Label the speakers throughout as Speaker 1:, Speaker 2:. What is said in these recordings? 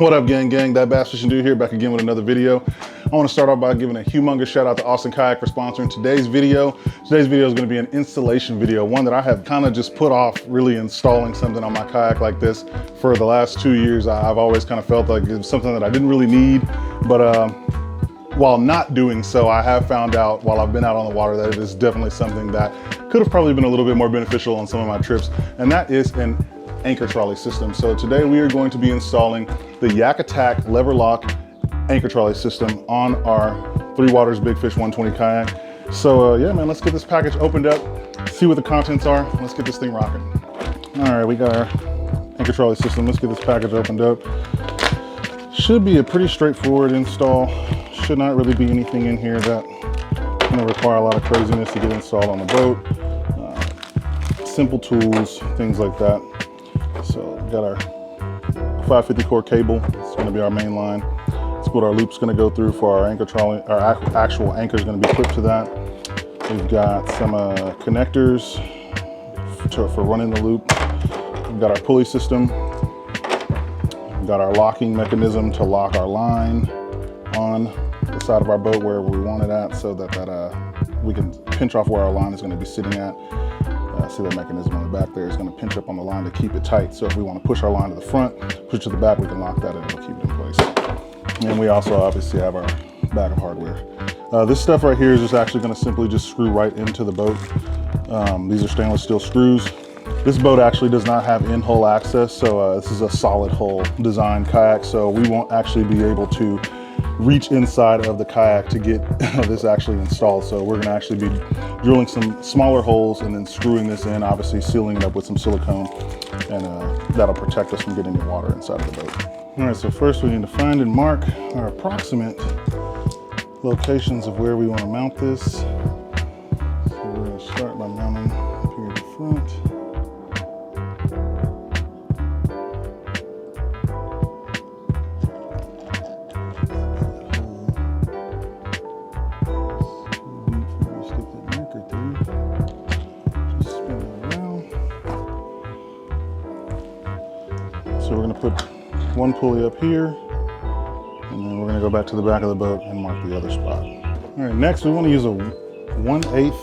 Speaker 1: What up, gang? That Bass Fishing Dude here, back again with another video. I want to start off by giving a humongous shout out to Austin Kayak for sponsoring today's video. Today's video is going to be an installation video, one that I have kind of just put off really installing something on my kayak like this for the last 2 years. I've always kind of felt like it was something that I didn't really need, but while not doing so, I have found out while I've been out on the water that it is definitely something that could have probably been a little bit more beneficial on some of my trips, and that is an anchor trolley system. So today we are going to be installing the ACK lever lock anchor trolley system on our Three Waters Big Fish 120 kayak. So yeah, man, let's get this package opened up, see what the contents are. Let's get this thing rocking. All right, we got our anchor trolley system. Let's get this package opened up. Should be a pretty straightforward install. Should not really be anything in here that gonna require a lot of craziness to get installed on the boat. Simple tools, things like that. So we got our 550 core cable. It's going to be our main line. That's what our loop's going to go through for our anchor trolley. Our actual anchor is going to be clipped to that. We've got some connectors for running the loop. We've got our pulley system. We've got our locking mechanism to lock our line on the side of our boat wherever we want it at, so that we can pinch off where our line is going to be sitting at. See that mechanism on the back there is going to pinch up on the line to keep it tight. So if we want to push our line to the front, push it to the back, we can lock that and it'll keep it in place. And we also obviously have our bag of hardware. This stuff right here is just actually going to simply just screw right into the boat. These are stainless steel screws. This boat actually does not have in-hull access, so this is a solid hull design kayak, so we won't actually be able to reach inside of the kayak to get this actually installed. So we're going to actually be drilling some smaller holes and then screwing this in, obviously sealing it up with some silicone, and that'll protect us from getting the water inside of the boat. All right, so first we need to find and mark our approximate locations of where we want to mount this. So we're going to start by mounting up here at the front. So we're going to put one pulley up here, and then we're going to go back to the back of the boat and mark the other spot. All right, next we want to use a 1/8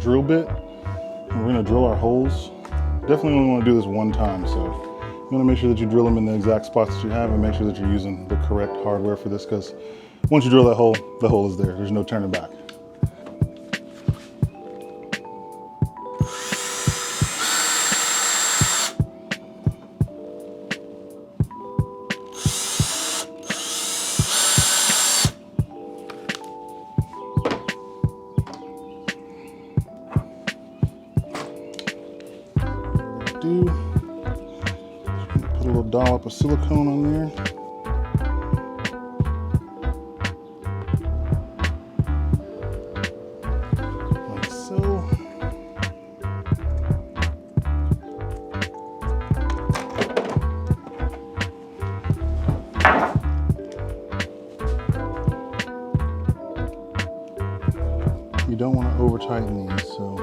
Speaker 1: drill bit. And we're going to drill our holes. Definitely only want to do this one time, so you want to make sure that you drill them in the exact spots that you have, and make sure that you're using the correct hardware for this, because once you drill that hole, the hole is there. There's no turning back. Put a little dollop of silicone on there. Like so. You don't want to over tighten these, so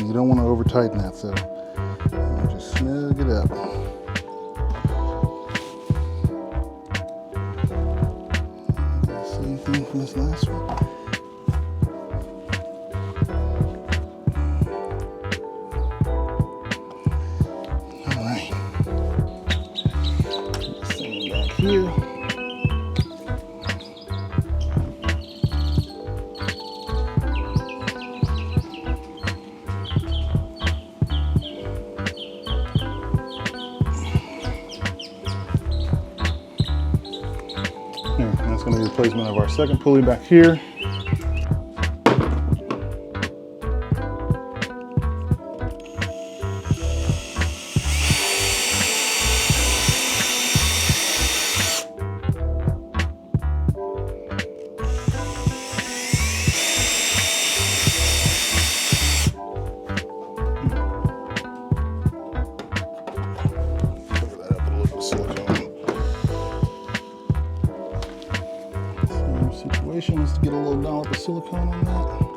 Speaker 1: you don't want to over tighten that, so just snug it up. Same thing for this last one. All right. Put the same back here. That's going to be the replacement of our second pulley back here. situation. Let's get a little dollop of silicone on that.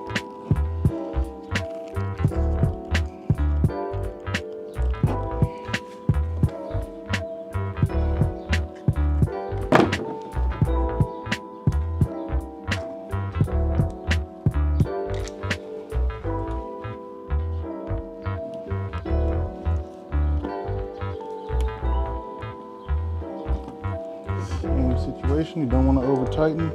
Speaker 1: Same situation, you don't want to over tighten.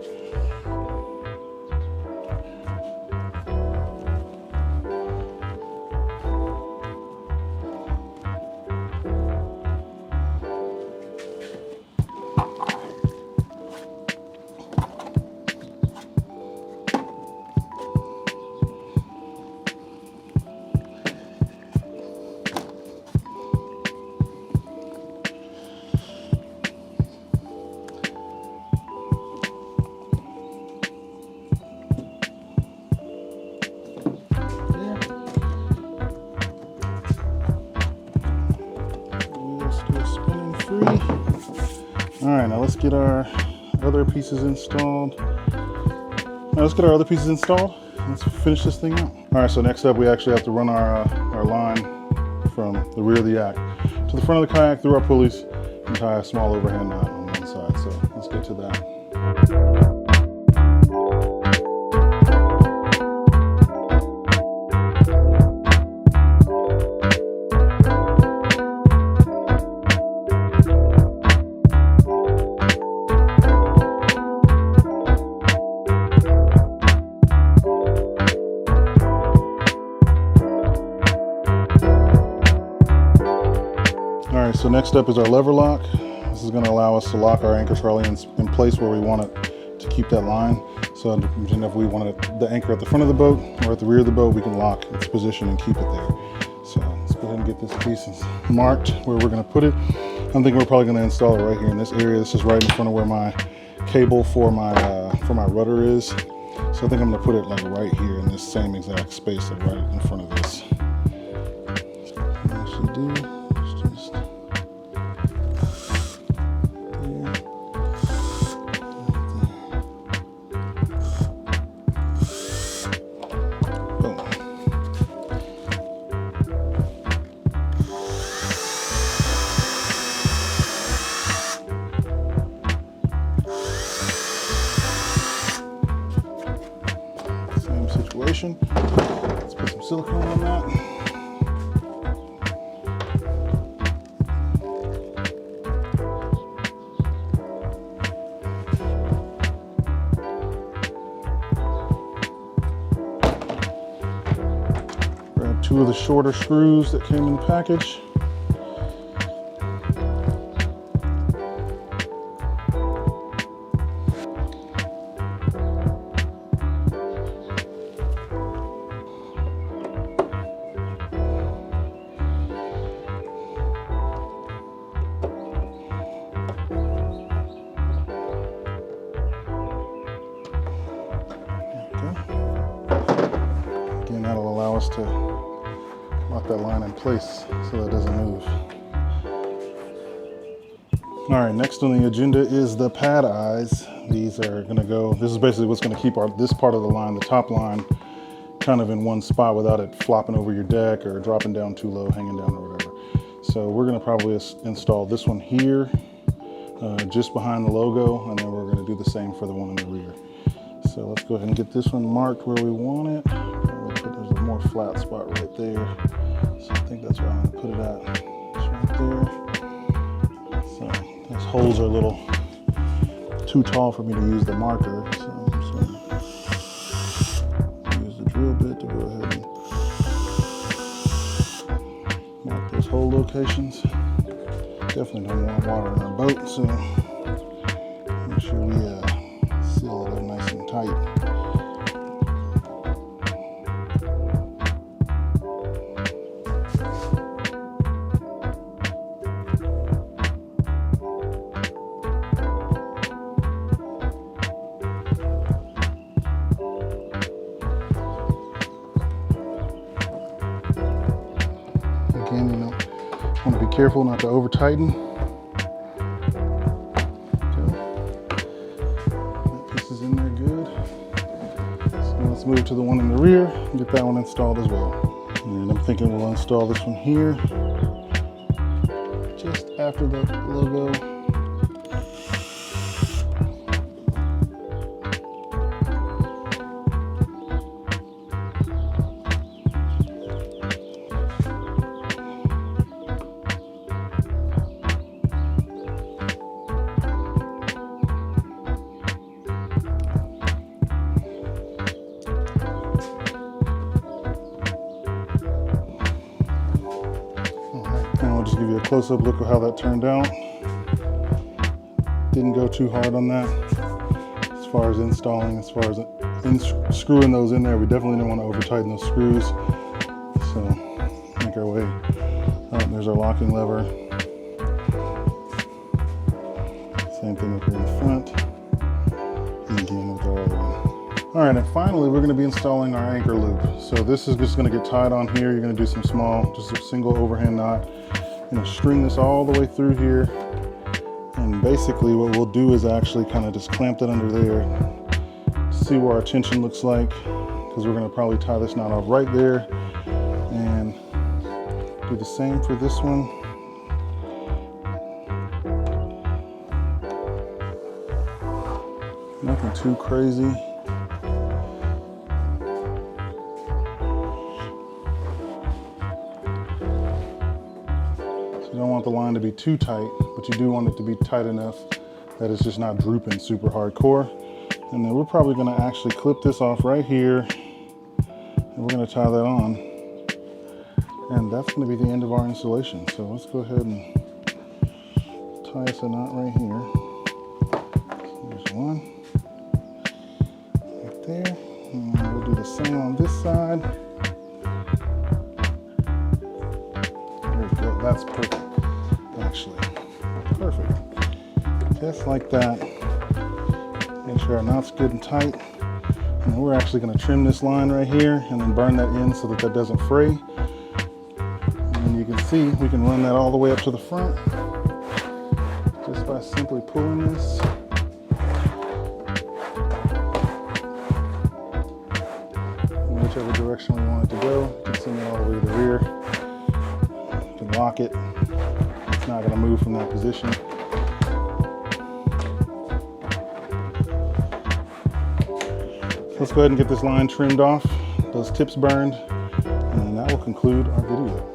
Speaker 1: All right, now let's get our other pieces installed. Let's finish this thing out. All right, so next up, we actually have to run our line from the rear of the yak to the front of the kayak through our pulleys and tie a small overhand knot on one side. So let's get to that. So next up is our lever lock. This is going to allow us to lock our anchor trolley in place where we want it to keep that line. So if we want the anchor at the front of the boat or at the rear of the boat, we can lock its position and keep it there. So let's go ahead and get this piece marked where we're going to put it. I'm thinking we're probably going to install it right here in this area. This is right in front of where my cable for my rudder is. So I think I'm going to put it like right here in this same exact space, like right in front of this. What you do? Let's put some silicone on that. Grab 2 of the shorter screws that came in the package. Again, that'll allow us to lock that line in place so that it doesn't move. All right, next on the agenda is the pad eyes. These are gonna go, this is basically what's gonna keep this part of the line, the top line, kind of in one spot without it flopping over your deck or dropping down too low, hanging down or whatever. So we're gonna probably install this one here, just behind the logo, and then we're gonna do the same for the one in the rear. So let's go ahead and get this one marked where we want it. There's a more flat spot right there. So I think that's where I'm gonna put it at. It's right there. So those holes are a little too tall for me to use the marker. So I'm just gonna use the drill bit to go ahead and mark those hole locations. Definitely don't want water in our boat, so make sure we seal it up nice and tight. Again, you know, want to be careful not to over tighten. That piece is in there good. move to the one in the rear and get that one installed as well. And I'm thinking we'll install this one here, just after the logo. And I'll just give you a close-up look of how that turned out. Didn't go too hard on that as far as installing, as far as screwing those in there. We definitely didn't want to over-tighten those screws. So make our way up. There's our locking lever. Same thing up here in the front. And again with our other one. All right, and finally, we're going to be installing our anchor loop. So this is just going to get tied on here. You're going to do some small, just a single overhand knot. You're going to string this all the way through here. And basically what we'll do is actually kind of just clamp that under there, see what our tension looks like, because we're going to probably tie this knot off right there. And do the same for this one. Nothing too crazy. You don't want the line to be too tight, but you do want it to be tight enough that it's just not drooping super hardcore. And then we're probably going to actually clip this off right here, and we're going to tie that on. And that's going to be the end of our installation. So let's go ahead and tie us a knot right here. So there's one right there. And we'll do the same on this side. There we go. That's perfect. Actually, perfect. Just like that. Make sure our knot's good and tight. And then we're actually going to trim this line right here and then burn that in so that that doesn't fray. And you can see we can run that all the way up to the front just by simply pulling this. In whichever direction we want it to go. You can send it all the way to the rear. You can lock it. It's not going to move from that position. Let's go ahead and get this line trimmed off, those tips burned, and then that will conclude our video.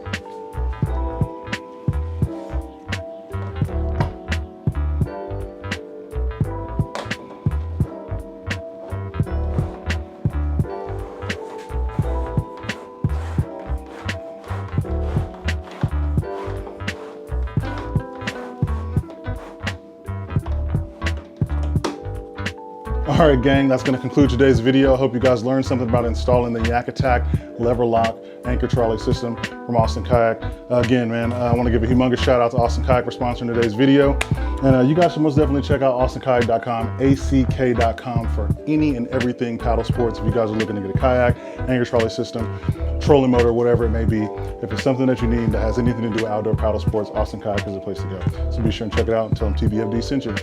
Speaker 1: All right, gang, that's going to conclude today's video. I hope you guys learned something about installing the ACK lever lock anchor trolley system from Austin Kayak. Again, man, I want to give a humongous shout out to Austin Kayak for sponsoring today's video. And you guys should most definitely check out AustinKayak.com, ACK.com for any and everything paddle sports. If you guys are looking to get a kayak, anchor trolley system, trolling motor, whatever it may be, if it's something that you need that has anything to do with outdoor paddle sports, Austin Kayak is the place to go. So be sure and check it out and tell them TBFD sent you.